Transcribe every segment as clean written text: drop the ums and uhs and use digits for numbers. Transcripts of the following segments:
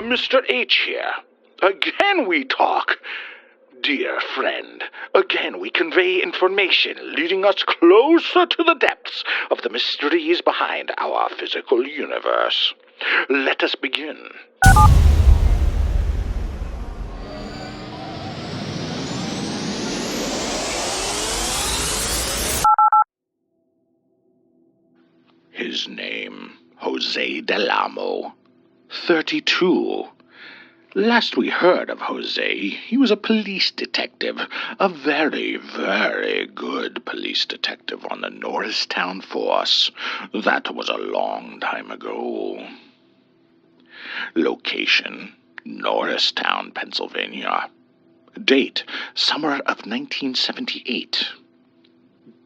Mr. H here. Again we talk. Dear friend, again we convey information leading us closer to the depths of the mysteries behind our physical universe. Let us begin. His name, Jose Delamo, 32. Last we heard of Jose, he was a police detective, a very, very good police detective on the Norristown Force. That was a long time ago. Location, Norristown, Pennsylvania. Date, summer of 1978.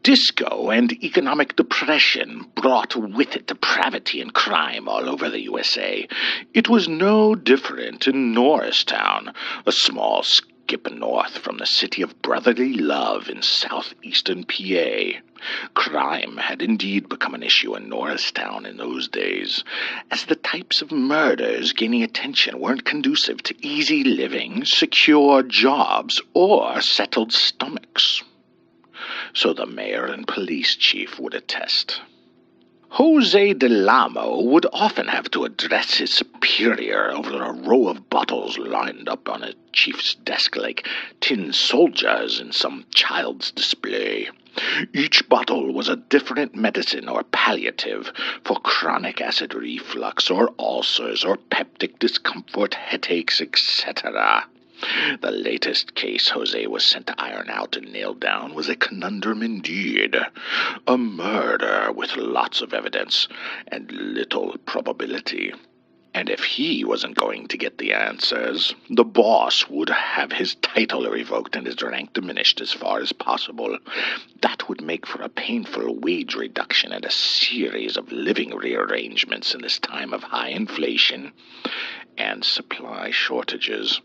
Disco and economic depression brought with it depravity and crime all over the USA. It was no different in Norristown, a small skip north from the city of brotherly love in southeastern PA. Crime had indeed become an issue in Norristown in those days, as the types of murders gaining attention weren't conducive to easy living, secure jobs, or settled stomachs. So the mayor and police chief would attest. Jose Delamo would often have to address his superior over a row of bottles lined up on a chief's desk like tin soldiers in some child's display. Each bottle was a different medicine or palliative for chronic acid reflux or ulcers or peptic discomfort, headaches, etc. The latest case Jose was sent to iron out and nail down was a conundrum indeed. A murder with lots of evidence and little probability. And if he wasn't going to get the answers, the boss would have his title revoked and his rank diminished as far as possible. That would make for a painful wage reduction and a series of living rearrangements in this time of high inflation and supply shortages.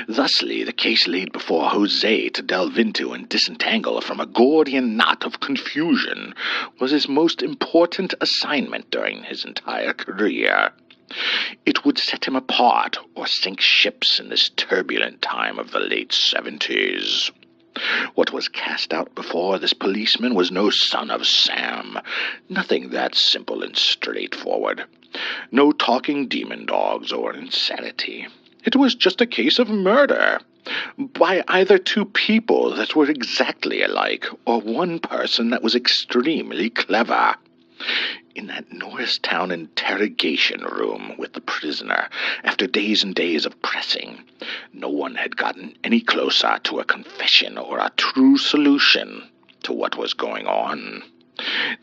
Thusly, the case laid before Jose to delve into and disentangle from a Gordian knot of confusion was his most important assignment during his entire career. It would set him apart or sink ships in this turbulent time of the late 70s. What was cast out before this policeman was no son of Sam. Nothing that simple and straightforward. No talking demon dogs or insanity. It was just a case of murder, by either two people that were exactly alike, or one person that was extremely clever. In that Norristown interrogation room with the prisoner, after days and days of pressing, no one had gotten any closer to a confession or a true solution to what was going on.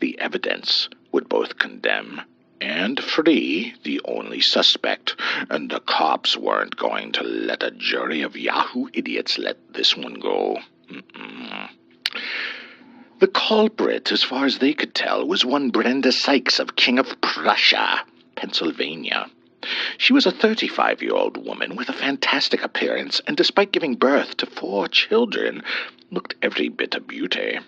The evidence would both condemn and free the only suspect, and the cops weren't going to let a jury of Yahoo idiots let this one go. The culprit, as far as they could tell, was one Brenda Sykes of King of Prussia, Pennsylvania. She was a 35-year-old woman with a fantastic appearance, and despite giving birth to 4 children, looked every bit a beauty.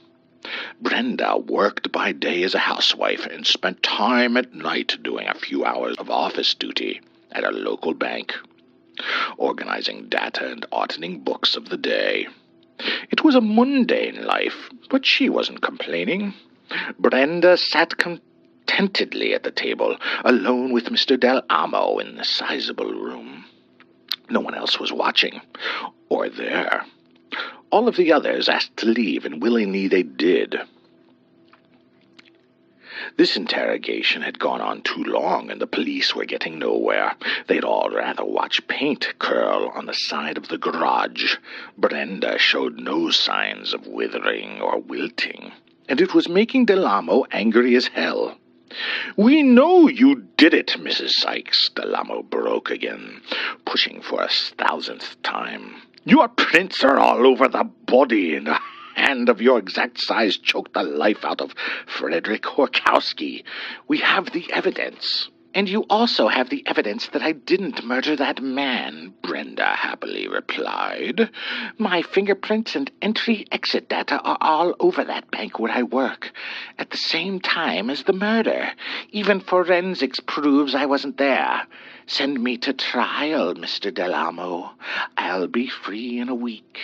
Brenda worked by day as a housewife and spent time at night doing a few hours of office duty at a local bank, organizing data and auditing books of the day. It was a mundane life, but she wasn't complaining. Brenda sat contentedly at the table, alone with Mr. Delamo in the sizable room. No one else was watching, or there. All of the others asked to leave, and willingly they did. This interrogation had gone on too long, and the police were getting nowhere. They'd all rather watch paint curl on the side of the garage. Brenda showed no signs of withering or wilting, and it was making Delamo angry as hell. "We know you did it, Mrs. Sykes," Delamo broke again, pushing for a 1,000th time. "Your prints are all over the body, and a hand of your exact size choked the life out of Frederick Horkowski. We have the evidence." And you also have the evidence that I didn't murder that man, Brenda happily replied. My fingerprints and entry-exit data are all over that bank where I work, at the same time as the murder. Even forensics proves I wasn't there. Send me to trial, Mr. Delamo. I'll be free in a week.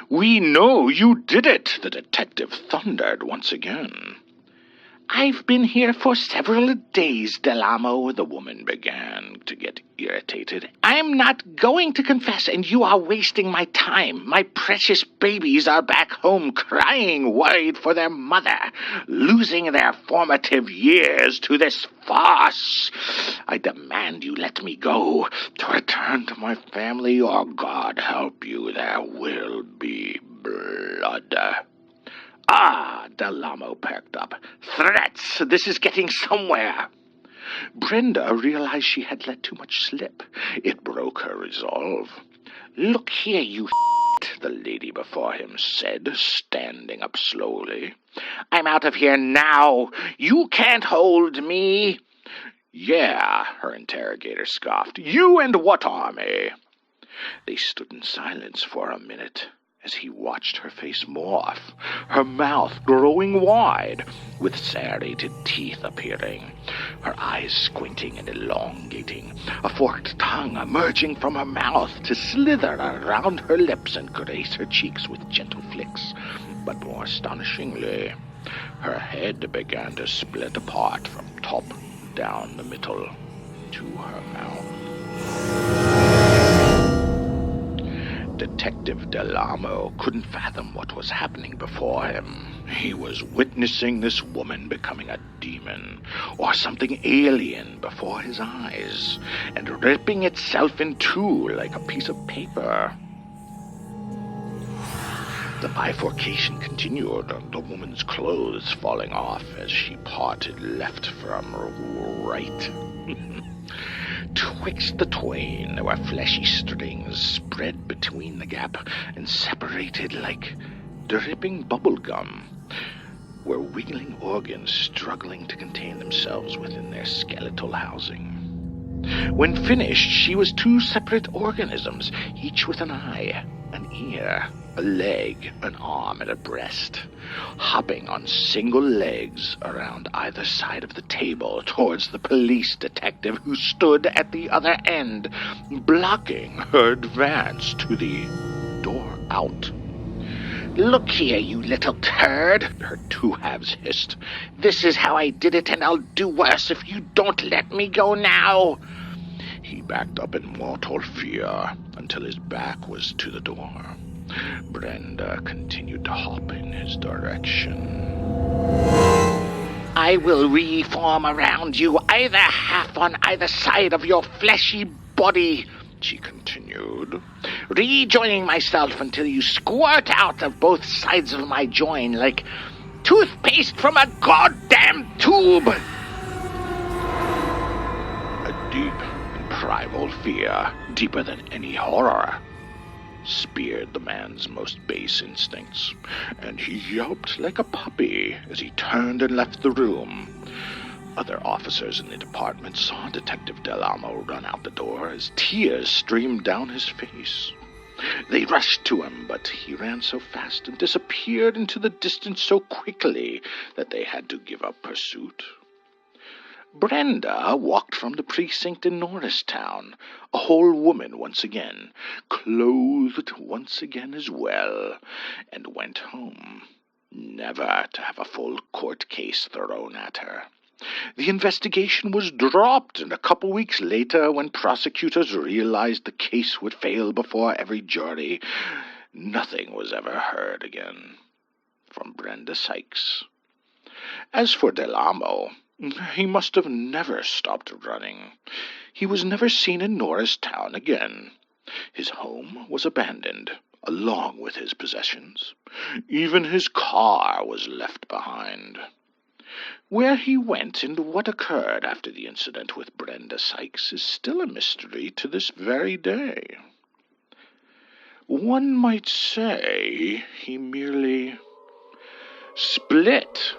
We know you did it, the detective thundered once again. I've been here for several days, Delamo, the woman began to get irritated. I'm not going to confess, and you are wasting my time. My precious babies are back home crying, worried for their mother, losing their formative years to this farce. I demand you let me go to return to my family, or God help you, there will be blood. Ah, Delamo perked up. Threats! This is getting somewhere. Brenda realized she had let too much slip. It broke her resolve. Look here, you the lady before him said, standing up slowly. I'm out of here now. You can't hold me. Yeah, her interrogator scoffed. You and what army? They stood in silence for a minute as he watched her face morph, her mouth growing wide, with serrated teeth appearing, her eyes squinting and elongating, a forked tongue emerging from her mouth to slither around her lips and grace her cheeks with gentle flicks. But more astonishingly, her head began to split apart from top down the middle to her mouth. Detective Delamo couldn't fathom what was happening before him. He was witnessing this woman becoming a demon, or something alien before his eyes, and ripping itself in two like a piece of paper. The bifurcation continued, the woman's clothes falling off as she parted left from right. Twixt the twain there were fleshy strings spread between the gap and separated like dripping bubble gum, were wiggling organs struggling to contain themselves within their skeletal housing. When finished, she was two separate organisms, each with an eye, an ear, a leg, an arm, and a breast, hopping on single legs around either side of the table towards the police detective who stood at the other end, blocking her advance to the door out. Look here, you little turd, her two halves hissed. This is how I did it, and I'll do worse if you don't let me go now. He backed up in mortal fear until his back was to the door. Brenda continued to hop in his direction. I will reform around you, either half on either side of your fleshy body, she continued, rejoining myself until you squirt out of both sides of my join like toothpaste from a goddamn tube. A deep and primal fear, deeper than any horror, speared the man's most base instincts, and he yelped like a puppy as he turned and left the room. Other officers in the department saw Detective Delamo run out the door as tears streamed down his face. They rushed to him, but he ran so fast and disappeared into the distance so quickly that they had to give up pursuit. Brenda walked from the precinct in Norristown, a whole woman once again, clothed once again as well, and went home, never to have a full court case thrown at her. The investigation was dropped, and a couple weeks later, when prosecutors realized the case would fail before every jury, nothing was ever heard again from Brenda Sykes. As for Delamo, he must have never stopped running. He was never seen in Norristown again. His home was abandoned, along with his possessions. Even his car was left behind. Where he went and what occurred after the incident with Brenda Sykes is still a mystery to this very day. One might say he merely split.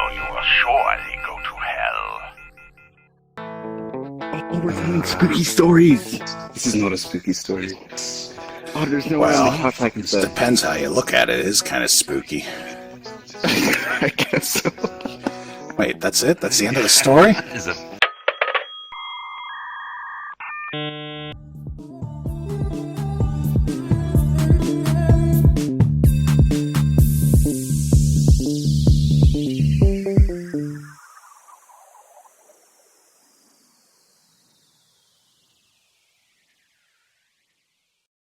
now you will surely go to hell. Oh, we're telling spooky stories. This is not a spooky story. Oh, there's no way on the couch I can it sit. depends how you look at it. It is kind of spooky. I guess so. Wait, that's it? That's the end of the story? That is a